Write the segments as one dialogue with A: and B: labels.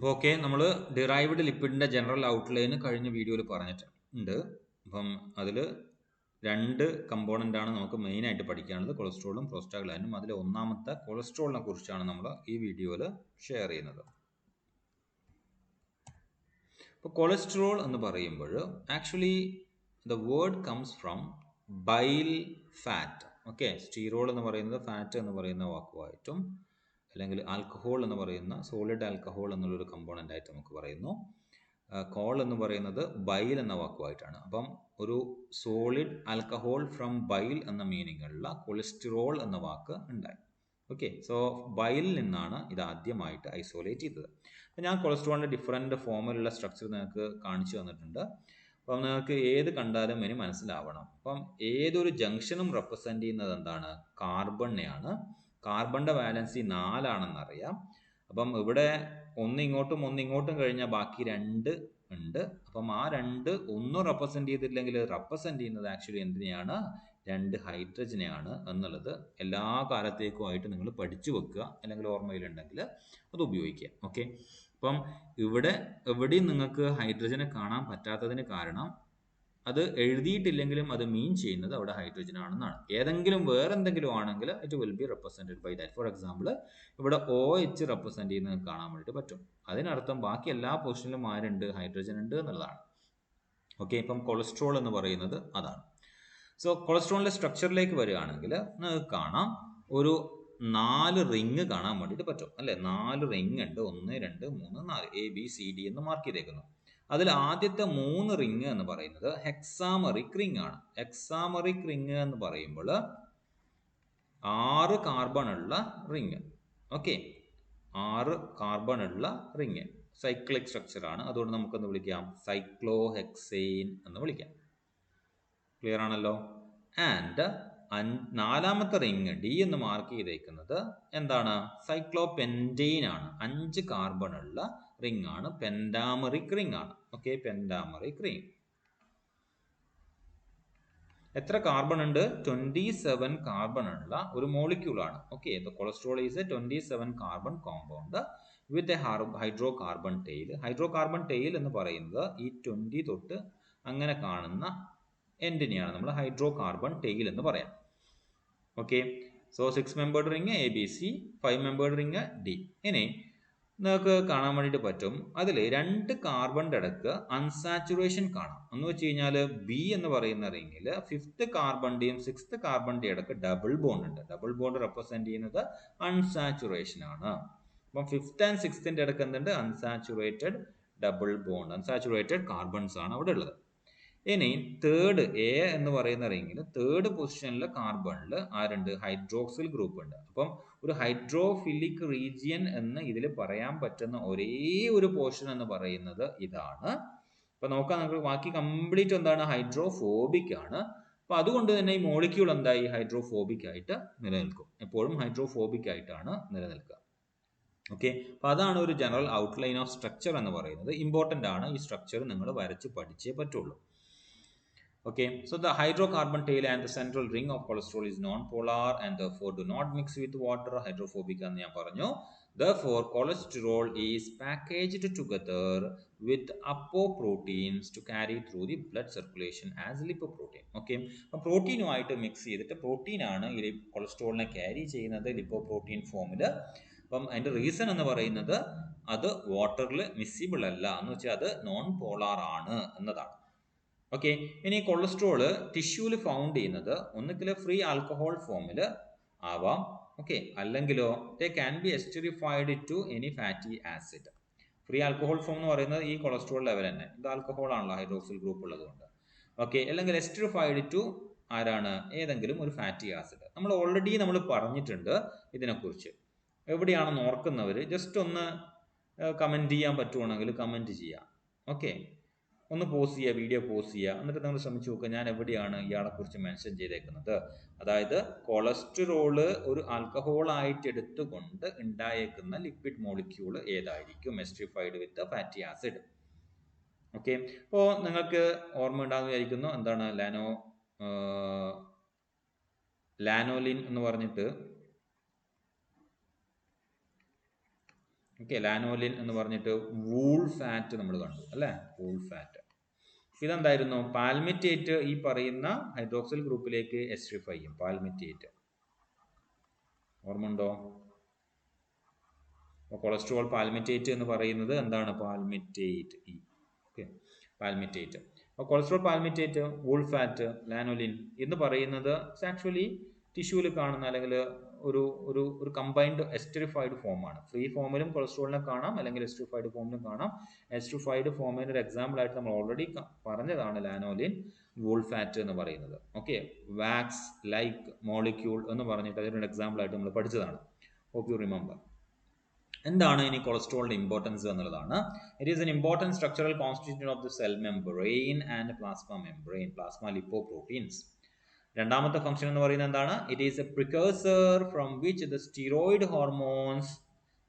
A: Okay, നമ്മൾ derived ലിപ്പിഡിൻ്റെ general outline കഴിഞ്ഞ വീഡിയോയിൽ പറഞ്ഞിട്ടുണ്ട്. അപ്പം അതിൽ രണ്ട് കമ്പോണൻ്റാണ് നമുക്ക് മെയിനായിട്ട് പഠിക്കാനുള്ളത്, കൊളസ്ട്രോളും പ്രോസ്റ്റാഗ്ലാൻഡിനും. അതിൽ ഒന്നാമത്തെ കൊളസ്ട്രോളിനെ കുറിച്ചാണ് നമ്മൾ ഈ വീഡിയോയിൽ ഷെയർ ചെയ്യുന്നത്. ഇപ്പോൾ കൊളസ്ട്രോൾ എന്ന് പറയുമ്പോൾ actually the word comes from bile fat. Okay, sterol എന്ന് പറയുന്നത് ഫാറ്റ് എന്ന് പറയുന്ന വാക്കുമായിട്ടും, അല്ലെങ്കിൽ ആൽക്കഹോൾ എന്ന് പറയുന്ന സോളിഡ് ആൽക്കഹോൾ എന്നുള്ളൊരു കമ്പോണൻ്റ് ആയിട്ട് നമുക്ക് പറയുന്നു. കോൾ എന്ന് പറയുന്നത് ബൈൽ എന്ന വാക്കുമായിട്ടാണ്. അപ്പം ഒരു സോളിഡ് ആൽക്കഹോൾ ഫ്രം ബൈൽ എന്ന മീനിങ്ങുള്ള കൊളസ്ട്രോൾ എന്ന വാക്ക് ഉണ്ടായി. ഓക്കെ, സോ ബൈലിൽ നിന്നാണ് ഇത് ആദ്യമായിട്ട് ഐസോലേറ്റ് ചെയ്തത്. അപ്പം ഞാൻ കൊളസ്ട്രോളിൻ്റെ ഡിഫറെൻറ്റ് ഫോമിലുള്ള സ്ട്രക്ചർ നിങ്ങൾക്ക് കാണിച്ചു തന്നിട്ടുണ്ട്. അപ്പം നിങ്ങൾക്ക് ഏത് കണ്ടാലും ഇനി മനസ്സിലാവണം. അപ്പം ഏതൊരു ജംഗ്ഷനും റെപ്രസെൻ്റ് ചെയ്യുന്നത് എന്താണ്? കാർബണിനെയാണ്. കാർബണിൻ്റെ വാലൻസി 4 അപ്പം ഇവിടെ ഒന്നിങ്ങോട്ടും കഴിഞ്ഞാൽ ബാക്കി 2 ഉണ്ട്. അപ്പം ആ 2 ഒന്നും റെപ്രസെൻ്റ് ചെയ്തില്ലെങ്കിൽ റെപ്രസെൻ്റ് ചെയ്യുന്നത് ആക്ച്വലി എന്തിനെയാണ്? 2 ഹൈഡ്രജനെയാണ് എന്നുള്ളത് എല്ലാ കാലത്തേക്കുമായിട്ട് നിങ്ങൾ പഠിച്ചു വെക്കുക, അല്ലെങ്കിൽ ഓർമ്മയിലുണ്ടെങ്കിൽ അത് ഉപയോഗിക്കുക. ഓക്കെ, അപ്പം ഇവിടെ എവിടെയും നിങ്ങൾക്ക് ഹൈഡ്രജനെ കാണാൻ പറ്റാത്തതിന് കാരണം അത് എഴുതിയിട്ടില്ലെങ്കിലും അത് മീൻ ചെയ്യുന്നത് അവിടെ ഹൈഡ്രജൻ ആണെന്നാണ്. ഏതെങ്കിലും വേറെ എന്തെങ്കിലും ആണെങ്കിൽ it will be represented by that. For example ഇവിടെ OH റെപ്രസെൻറ്റ് ചെയ്യുന്നത് കാണാൻ വേണ്ടിയിട്ട് പറ്റും. അതിനർത്ഥം ബാക്കി എല്ലാ പൊസിഷനിലും ആരുണ്ട്? ഹൈഡ്രജൻ ഉണ്ട് എന്നുള്ളതാണ്. ഓക്കെ, ഇപ്പം കൊളസ്ട്രോൾ എന്ന് പറയുന്നത് അതാണ്. സോ കൊളസ്ട്രോളിൻ്റെ സ്ട്രക്ചറിലേക്ക് വരികയാണെങ്കിൽ നിങ്ങൾക്ക് കാണാം ഒരു 4 റിങ് കാണാൻ വേണ്ടിയിട്ട് പറ്റും, അല്ലേ? 4 റിങ് ഉണ്ട്. 1, 2, 3, 4 ABCD എന്ന് മാർക്ക് ചെയ്തേക്കുന്നു. അതിൽ ആദ്യത്തെ 3 റിങ് എന്ന് പറയുന്നത് ഹെക്സാമെറിക് റിങ് ആണ്. ഹെക്സാമെറിക് റിങ് എന്ന് പറയുമ്പോൾ 6 കാർബൺ ഉള്ള റിങ്. ഓക്കെ, 6 കാർബൺ ഉള്ള റിങ്, സൈക്ലിക് സ്ട്രക്ചർ ആണ്. അതുകൊണ്ട് നമുക്കൊന്ന് വിളിക്കാം സൈക്ലോഹെക്സെയിൻ എന്ന് വിളിക്കാം. ക്ലിയർ ആണല്ലോ? ആൻഡ് 4ാമത്തെ റിങ് D എന്ന് മാർക്ക് ചെയ്തേക്കുന്നത് എന്താണ്? സൈക്ലോപെൻറ്റെയിൻ ആണ്. 5 കാർബൺ ഉള്ള റിങ് ആണ്, പെൻഡാമറിക് റിങ് ആണ്. Okay, pentameric ring. എത്ര കാർബൺ ഉണ്ട്? 27 കാർബൺ ഉള്ള ഒരു മോളിക്യൂളാണ്. Okay, cholesterol is a 27 carbon compound with a hydrocarbon tail. Hydrocarbon tail എന്ന് പറയുന്നത് ഈ 20 തൊട്ട് അങ്ങനെ കാണുന്ന എൻഡിനെയാണ് നമ്മൾ ഹൈഡ്രോ കാർബൺ ടെയിൽ എന്ന് പറയാം. Okay, so 6 membered ring ABC, 5 membered ring D. ഇനി നിങ്ങൾക്ക് കാണാൻ വേണ്ടിയിട്ട് പറ്റും, അതിൽ 2 കാർബണിൻ്റെ ഇടയ്ക്ക് അൺസാച്ചുറേഷൻ കാണാം. എന്ന് വെച്ച് കഴിഞ്ഞാൽ B എന്ന് പറയുന്ന റിങ്ങിൽ 5th കാർബണിൻ്റെയും 6th കാർബണിൻ്റെയും ഇടയ്ക്ക് ഡബിൾ ബോണ്ട് ഉണ്ട്. ഡബിൾ ബോണ്ട് റെപ്രസെൻറ്റ് ചെയ്യുന്നത് അൺസാച്ചുറേഷൻ ആണ്. അപ്പം 5th and 6th ഇടയ്ക്ക് എന്തുണ്ട്? Unsaturated double bond, unsaturated carbons ആണ് അവിടെ ഉള്ളത്. ഇനി തേർഡ് A എന്ന് പറയുന്ന റിങ്ങിൽ 3rd പൊസിഷനിലെ കാർബണിൽ ആരുണ്ട്? ഹൈഡ്രോക്സിൽ ഗ്രൂപ്പ് ഉണ്ട്. അപ്പം ഒരു ഹൈഡ്രോഫിലിക് റീജിയൻ എന്ന് ഇതിൽ പറയാൻ പറ്റുന്ന ഒരേ ഒരു പോർഷൻ എന്ന് പറയുന്നത് ഇതാണ്. അപ്പൊ നോക്കാം, നമുക്ക് ബാക്കി കംപ്ലീറ്റ് എന്താണ്? ഹൈഡ്രോഫോബിക് ആണ്. അപ്പൊ അതുകൊണ്ട് തന്നെ ഈ മോളിക്യൂൾ എന്തായി? ഹൈഡ്രോഫോബിക് ആയിട്ട് നിലനിൽക്കും. എപ്പോഴും ഹൈഡ്രോഫോബിക് ആയിട്ടാണ് നിലനിൽക്കുക. ഓക്കെ, അപ്പൊ അതാണ് ഒരു ജനറൽ ഔട്ട്ലൈൻ ഓഫ് സ്ട്രക്ചർ എന്ന് പറയുന്നത്. ഇമ്പോർട്ടൻ്റ് ആണ്, ഈ സ്ട്രക്ചർ നിങ്ങൾ വരച്ച് പഠിച്ചേ പറ്റുള്ളൂ. Okay, so the hydrocarbon tail and the central ring of cholesterol is non-polar and therefore do not mix with water. Hydrophobic എന്ന് ഞാൻ പറഞ്ഞു. Therefore, cholesterol is packaged together with apoproteins to carry through the blood circulation as lipoprotein. Okay, അപ്പോൾ പ്രോട്ടീനുമായിട്ട് mix ചെയ്തിട്ട് പ്രോട്ടീനാണ് ഈ കൊളസ്ട്രോളിനെ carry ചെയ്യുന്നത് lipoprotein ഫോമിൽ. അപ്പം അതിൻ്റെ റീസൺ എന്ന് പറയുന്നത് അത് വാട്ടറിൽ മിസ്സിബിൾ അല്ല, എന്ന് വെച്ചാൽ അത് നോൺ പോളാർ ആണ് എന്നതാണ്. ഓക്കെ, ഇനി കൊളസ്ട്രോള് ടിഷ്യൂവിൽ ഫൗണ്ട് ചെയ്യുന്നത് ഒന്നുകിൽ ഫ്രീ ആൽക്കഹോൾ ഫോമിൽ ആവാം, ഓക്കെ, അല്ലെങ്കിലോ they can be esterified to any fatty acid. Free alcohol form എന്ന് പറയുന്നത് ഈ കൊളസ്ട്രോൾ ലെവൽ തന്നെ, ഇത് ആൽക്കഹോൾ ആണല്ലോ, ഹൈഡ്രോക്സിൽ ഗ്രൂപ്പ് ഉള്ളതുകൊണ്ട്. ഓക്കെ, അല്ലെങ്കിൽ എസ്റ്ററിഫൈഡ് ടു ആരാണ്? ഏതെങ്കിലും ഒരു ഫാറ്റി ആസിഡ്. നമ്മൾ ഓൾറെഡി പറഞ്ഞിട്ടുണ്ട് ഇതിനെക്കുറിച്ച്. എവിടെയാണെന്ന് ഓർക്കുന്നവർ ജസ്റ്റ് ഒന്ന് കമൻറ്റ് ചെയ്യാൻ പറ്റുവാണെങ്കിൽ കമൻറ്റ് ചെയ്യാം. ഓക്കെ, ഒന്ന് പോസ് ചെയ്യുക, വീഡിയോ പോസ് ചെയ്യുക, എന്നിട്ട് നിങ്ങൾ ശ്രമിച്ചു നോക്കുക ഞാൻ എവിടെയാണ് ഇയാളെക്കുറിച്ച് മെൻഷൻ ചെയ്തേക്കുന്നത്. അതായത് കൊളസ്ട്രോള് ഒരു ആൽക്കഹോളായിട്ട് എടുത്തുകൊണ്ട് ഉണ്ടായേക്കുന്ന ലിപ്പിഡ് മോളിക്യൂൾ ഏതായിരിക്കും? എസ്ട്രിഫൈഡ് വിത്ത് ഫാറ്റി ആസിഡ്. ഓക്കെ, അപ്പോൾ നിങ്ങൾക്ക് ഓർമ്മ ഉണ്ടാകുന്ന വിചാരിക്കുന്നു, എന്താണ് ലാനോലിൻ എന്ന് പറഞ്ഞിട്ട് ഓക്കെ, ലാനോലിൻ എന്ന് പറഞ്ഞിട്ട് വൂൾ ഫാറ്റ് നമ്മൾ കണ്ടു അല്ലേ, വൂൾ ഫാറ്റ്. ഇതെന്തായിരുന്നു, പാൽമിറ്റേറ്റ് ഈ പറയുന്ന ഹൈഡ്രോക്സിൽ ഗ്രൂപ്പിലേക്ക് എസ്ട്രിഫൈ ചെയ്യും. പാൽമിറ്റേറ്റ് ഓർമ്മ ഉണ്ടോ? കൊളസ്ട്രോൾ പാൽമിറ്റേറ്റ് എന്ന് പറയുന്നത് എന്താണ്, പാൽമിറ്റേറ്റ് ഇ. Okay, palmitate. അപ്പോൾ cholesterol palmitate, wool fat, lanolin എന്ന് പറയുന്നത് ആക്ച്വലി ടിഷ്യൂവിൽ കാണുന്ന അല്ലെങ്കിൽ ഒരു ഒരു ഒരു കമ്പൈൻഡ് എസ്റ്റിഫൈഡ് ഫോമാണ്. ഫ്രീ ഫോമിലും കൊളസ്ട്രോളിനെ കാണാം, അല്ലെങ്കിൽ എസ്റ്റിഫൈഡ് ഫോമിലും കാണാം. എസ്റ്റിഫൈഡ് ഫോമിന് ഒരു എക്സാമ്പിൾ ആയിട്ട് നമ്മൾ ഓൾറെഡി പറഞ്ഞതാണ് ലാനോലിൻ, വൂൾ ഫാറ്റ് എന്ന് പറയുന്നത്. ഓക്കെ, വാക്സ് ലൈക്ക് മോളിക്യൂൾ എന്ന് പറഞ്ഞിട്ട് അതിനൊരു എക്സാമ്പിൾ ആയിട്ട് നമ്മൾ പഠിച്ചതാണ്. Hope you remember. എന്താണ് ഇനി കൊളസ്ട്രോളിന്റെ ഇമ്പോർട്ടൻസ് എന്നുള്ളതാണ്. It is an important structural constituent of the cell membrane and plasma membrane, plasma lipoproteins. രണ്ടാമത്തെ ഫംഗ്ഷൻ എന്ന് പറയുന്നത് എന്താണ്, it is a precursor from which the steroid hormones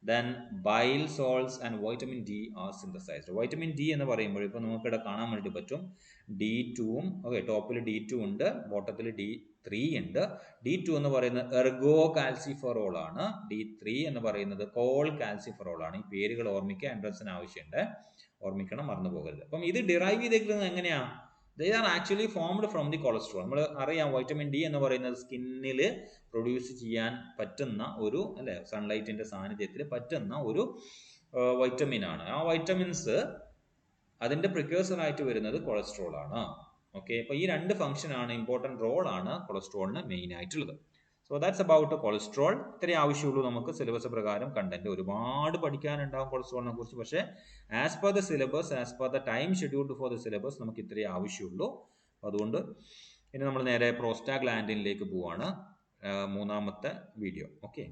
A: then bile salts and vitamin D are synthesized. Vitamin D എന്ന് പറയുമ്പോൾ ഇപ്പോൾ നമുക്കിവിടെ കാണാൻ വേണ്ടി പറ്റും D2ഉം, ഓക്കെ, ടോപ്പിൽ D2 ഉണ്ട്, ബോട്ടത്തിൽ D3 ഉണ്ട്. D2 എന്ന് പറയുന്നത് എർഗോ കാൽസിഫെറോൾ ആണ്, D3 എന്ന് പറയുന്നത് കോൾ കാൽസിഫെറോൾ ആണ്. ഈ പേരുകൾ ഓർമ്മിക്കുക, എൻട്രൻസിന് ആവശ്യമുണ്ട്, ഓർമ്മിക്കണം, മറന്നു പോകരുത്. അപ്പം ഇത് ഡിറൈവ് ചെയ്തേക്കുന്നത് എങ്ങനെയാ, they are actually formed from the cholesterol. നമ്മൾ അറിയാം വൈറ്റമിൻ ഡി എന്ന് പറയുന്നത് സ്കിന്നിൽ പ്രൊഡ്യൂസ് ചെയ്യാൻ പറ്റുന്ന ഒരു, അല്ലെ, സൺലൈറ്റിന്റെ സാന്നിധ്യത്തിൽ പറ്റുന്ന ഒരു വൈറ്റമിൻ ആണ്. ആ വൈറ്റമിൻസ് അതിന്റെ പ്രിക്കേഴ്സർ ആയിട്ട് വരുന്നത് കൊളസ്ട്രോൾ ആണ്. ഓക്കെ, അപ്പോൾ ഈ രണ്ട് ഫംഗ്ഷൻ ആണ്, ഇമ്പോർട്ടൻറ്റ് റോൾ ആണ് കൊളസ്ട്രോളിന് മെയിൻ ആയിട്ടുള്ളത്. So that's about cholesterol. ഇത്രയും ആവശ്യമുള്ളൂ നമുക്ക് സിലബസ് പ്രകാരം. കണ്ടന്റ് ഒരുപാട് പഠിക്കാനുണ്ടാവും കൊളസ്ട്രോളിനെ കുറിച്ച്, പക്ഷേ as per the syllabus, as per the time scheduled for the syllabus നമുക്ക് ഇത്രയും ആവശ്യമുള്ളൂ. അതുകൊണ്ട് ഇനി നമ്മൾ നേരെ പ്രോസ്റ്റാഗ്ലാൻഡിനിലേക്ക് പോവാണ്, മൂന്നാമത്തെ വീഡിയോ. ഓക്കെ.